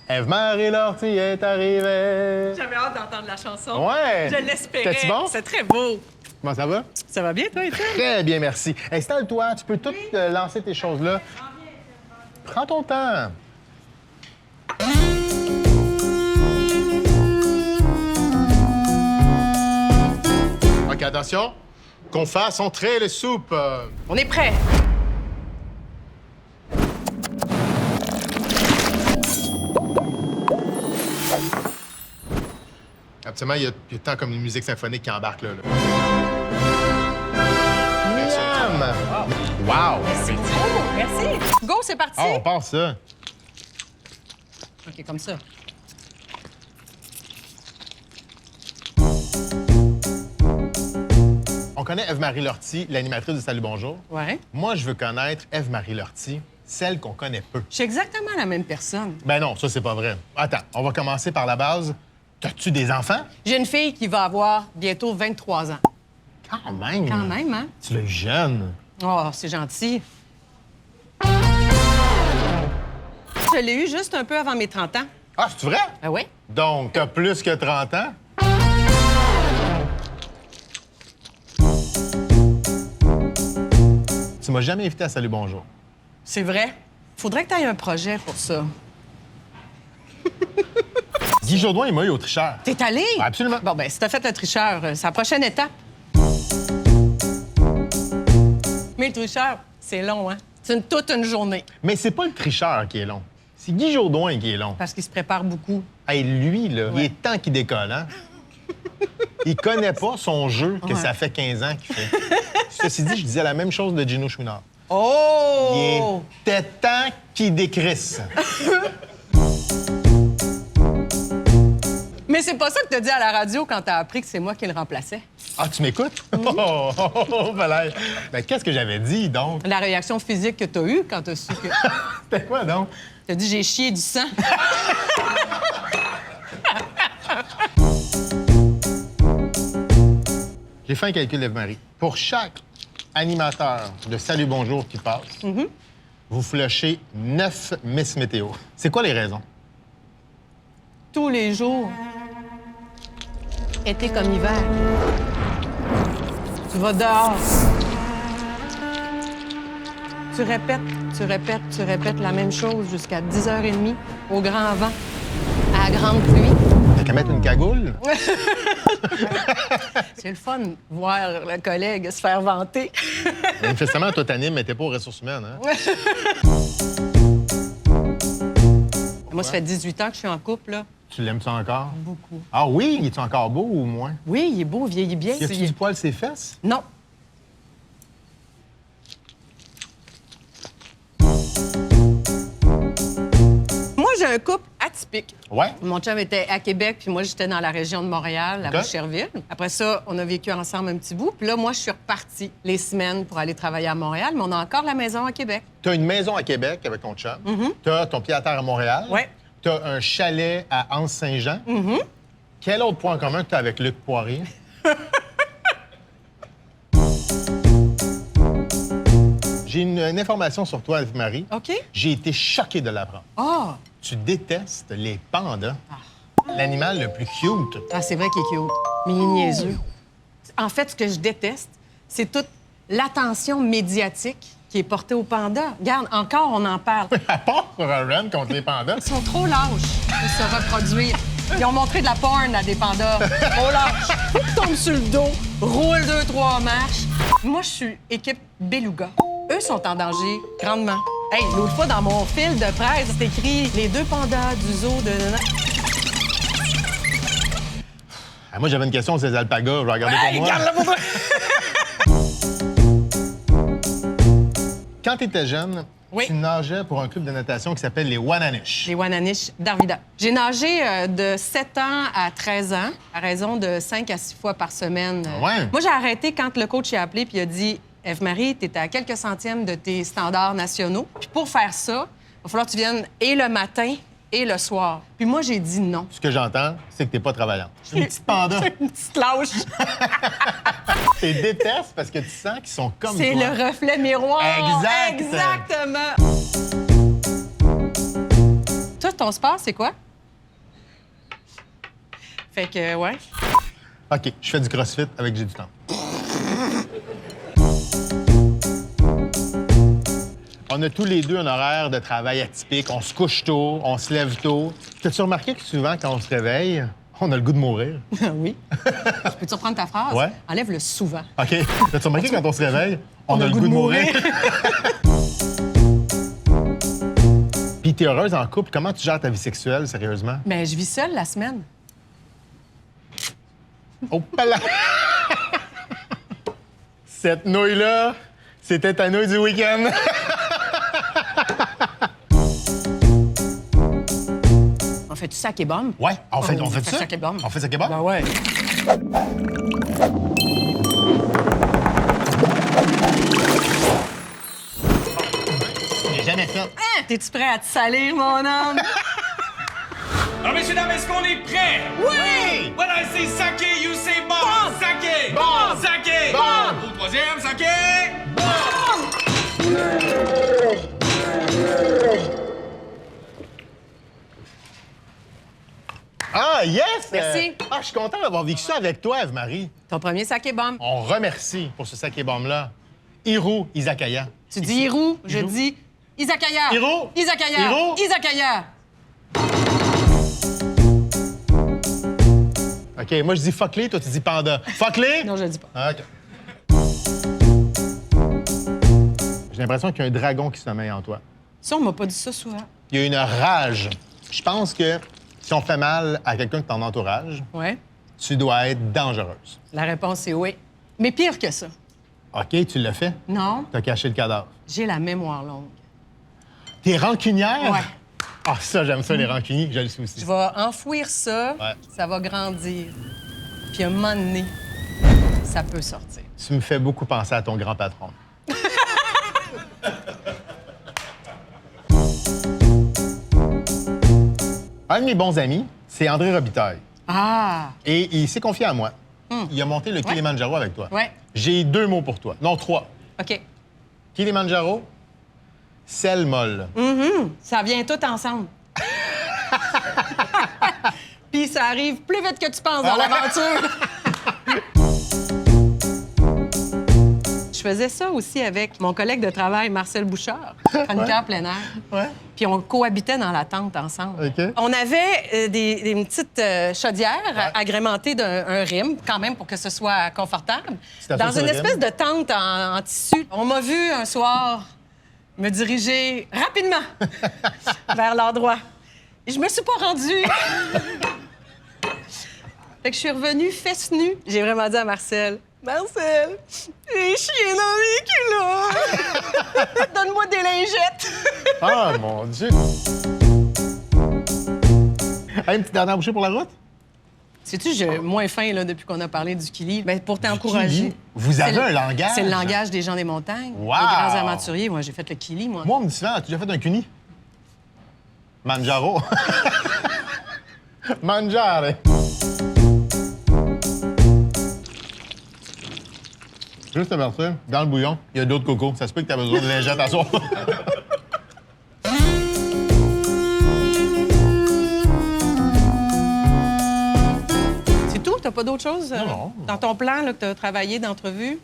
Ève-Marie Lortie est arrivée. J'avais hâte d'entendre la chanson. Ouais. Je l'espérais. T'es-tu bon? C'est très beau. Comment ça va? Ça va bien, toi, Étienne? Très bien, merci. Installe-toi, tu peux tout lancer tes choses-là. Prends ton temps. OK, attention. Qu'on fasse entrer les soupes. On est prêt. Absolument, il y a tant comme une musique symphonique qui embarque là. Miam! Wow! Oh, merci. Go, c'est parti. Ah, on passe ça. OK, comme ça. On connaît Ève-Marie Lortie, l'animatrice de Salut Bonjour. Ouais. Moi, je veux connaître Ève-Marie Lortie, celle qu'on connaît peu. Je suis exactement la même personne. Ben non, ça, c'est pas vrai. Attends, on va commencer par la base. T'as-tu des enfants? J'ai une fille qui va avoir bientôt 23 ans. Quand même. Quand même, hein? Tu l'as eu jeune. Oh, c'est gentil. Je l'ai eu juste un peu avant mes 30 ans. Ah, c'est vrai? Ah oui? Donc, t'as plus que 30 ans? Tu m'as jamais invité à Salut Bonjour. C'est vrai. Faudrait que tu aies un projet pour ça. Guy Jourdouin, il m'a eu au tricheur. T'es allé? Absolument. Bon, ben si t'as fait le tricheur, c'est la prochaine étape. Mais le tricheur, c'est long, hein? C'est toute une journée. Mais c'est pas le tricheur qui est long. C'est Guy Jourdouin qui est long. Parce qu'il se prépare beaucoup. Hey, lui, là, il Ouais. est temps qu'il décolle, hein? Il connaît pas son jeu que Ouais. ça fait 15 ans qu'il fait. Ceci dit, je disais la même chose de Gino Chouinard. Oh! Il était temps qu'il décrisse. Mais c'est pas ça que t'as dit à la radio quand t'as appris que c'est moi qui le remplaçais. Ah, tu m'écoutes? Oh, Valère! Ben, qu'est-ce que j'avais dit, donc? La réaction physique que t'as eue quand t'as su que... C'était quoi, donc? T'as dit « j'ai chié du sang ». J'ai fait un calcul, Ève-Marie. Pour chaque animateur de Salut Bonjour qui passe, vous flushez 9 Miss Météo. C'est quoi les raisons? Tous les jours, été comme hiver. Tu vas dehors. Tu répètes la même chose jusqu'à 10h30 au grand vent, à la grande pluie. T'as qu'à mettre une cagoule? C'est le fun, voir le collègue se faire vanter. Manifestement, toi, t'animes, mais t'es pas aux ressources humaines, hein? Moi, ça fait 18 ans que je suis en couple, là. Tu l'aimes ça encore? Beaucoup. Ah oui? Il est encore beau ou moins? Oui, il est beau, vieillit bien. Y a-tu du poil ses fesses? Non. Moi, j'ai un couple atypique. Ouais. Mon chum était à Québec, puis moi, j'étais dans la région de Montréal, à OK. Boucherville. Après ça, on a vécu ensemble un petit bout. Puis là, moi, je suis repartie les semaines pour aller travailler à Montréal, mais on a encore la maison à Québec. T'as une maison à Québec avec ton chum. T'as ton pied à terre à Montréal. Ouais. T'as un chalet à Anse-Saint-Jean. Quel autre point commun que t'as avec Luc Poirier? J'ai une information sur toi, Marie. OK? J'ai été choqué de l'apprendre. Ah! Tu détestes les pandas. L'animal le plus cute. Ah, c'est vrai qu'il est cute, mais il est niaiseux. En fait, ce que je déteste, c'est toute l'attention médiatique qui est portée aux pandas. Regarde, encore, on en parle. À part pour un run contre les pandas. Ils sont trop lâches pour se reproduire. Ils ont montré de la porn à des pandas. Trop lâches. Tombe sur le dos, roule 2-3 marches. Moi, je suis équipe Beluga. Eux sont en danger grandement. Hey, l'autre fois, dans mon fil de presse, c'est écrit « Les deux pandas du zoo de... » Ah, moi, j'avais une question sur les alpagas. Je vais regarder Hey, pour moi. regarde-la pour toi! Quand tu étais jeune, Oui. tu nageais pour un club de natation qui s'appelle les Wananish. Les Wananish d'Arvida. J'ai nagé de 7 ans à 13 ans, à raison de 5 à 6 fois par semaine. Ouais. Moi, j'ai arrêté quand le coach a appelé puis il a dit « Ève-Marie, t'es à quelques centièmes de tes standards nationaux. Puis pour faire ça, il va falloir que tu viennes et le matin et le soir. » Puis moi, j'ai dit non. Ce que j'entends, c'est que t'es pas travaillante. C'est une petite panda. Une petite lâche. Tu les détestes parce que tu sens qu'ils sont comme C'est toi. le reflet miroir. Exact. Exactement. Toi, ton sport, c'est quoi? Fait que, ouais. OK, je fais du crossfit avec J'ai du temps. On a tous les deux un horaire de travail atypique. On se couche tôt, on se lève tôt. T'as-tu remarqué que souvent, quand on se réveille, on a le goût de mourir? Oui. Je peux-tu reprendre ta phrase? Ouais. Enlève-le souvent. OK. T'as-tu remarqué que quand on se réveille, on a le goût de mourir? Puis t'es heureuse en couple. Comment tu gères ta vie sexuelle, sérieusement? Mais je vis seule la semaine. Oh, pala! Cette nouille-là, c'était ta nouille du week-end. On fait du sac et bombe? Ouais, on fait ça? sac et bombe. On fait sac et bombe? Ben ouais. J'ai jamais fait. Hein? T'es-tu prêt à te salir, mon homme? Alors, messieurs, dames, est-ce qu'on est prêts? Oui! When I say sake, you say bomb! Sake! Bomb! Sake! Bomb! Au troisième, sake! Ah, yes! Merci. Je suis content d'avoir vécu ça avec toi, Eve-Marie. Ton premier sac et bombe. On remercie pour ce sac et bombe-là Hiro Izakaya. Tu dis Hirou, je Hirou. dis Izakaya. Hiro. Izakaya. Hiro. Izakaya. OK, moi, je dis fuck-les, toi, tu dis panda. Fuck-les? Non, je le dis pas. OK. J'ai l'impression qu'il y a un dragon qui sommeille en toi. Ça, on m'a pas dit ça souvent. Il y a une rage. Je pense que si on fait mal à quelqu'un de ton entourage, Ouais. tu dois être dangereuse. La réponse est oui. Mais pire que ça. OK, tu l'as fait? Non, T'as caché le cadavre. j'ai la mémoire longue. T'es rancunière? Ouais. Ah, ça, j'aime ça, les rancuniers. Je le suis aussi. Je vais enfouir ça, Ouais. ça va grandir. Puis à un moment donné, ça peut sortir. Tu me fais beaucoup penser à ton grand patron. Un de mes bons amis, c'est André Robitaille. Ah! Et il s'est confié à moi. Il a monté le Kilimanjaro avec toi. Ouais. J'ai 2 mots pour toi. Non, 3. OK. Kilimanjaro, sel molle. Ça vient tout ensemble. Puis ça arrive plus vite que tu penses dans l'aventure. Je faisais ça aussi avec mon collègue de travail, Marcel Bouchard, chroniqueur plein air. Ouais. Puis on cohabitait dans la tente ensemble. OK. On avait des petites chaudières agrémentées d'un rime, quand même, pour que ce soit confortable. Tu t'as fait Dans sur une le espèce rime? de tente en tissu. On m'a vu un soir me diriger rapidement vers l'endroit. Et je me suis pas rendue. Fait que je suis revenue fesse nue. J'ai vraiment dit à Marcel, Marcel, j'ai chié dans mes culottes. Donne-moi des lingettes. Ah, mon Dieu! Hey, une petite dernière bouchée pour la route? Sais-tu, j'ai moins faim là, depuis qu'on a parlé du Kili. Ben, pour t'encourager. Kili? Vous C'est avez le- un langage? C'est le langage des gens des montagnes, Wow! des grands aventuriers. Moi, j'ai fait le Kili, moi. Moi, on me dit souvent, as-tu déjà fait un cuni? Manjaro. Mangiare. Juste te verser, dans le bouillon, il y a d'autres cocos. Ça se peut que tu as besoin de lingettes à soir. C'est tout? T'as pas d'autre chose Non. dans ton plan là, que t'as travaillé d'entrevue?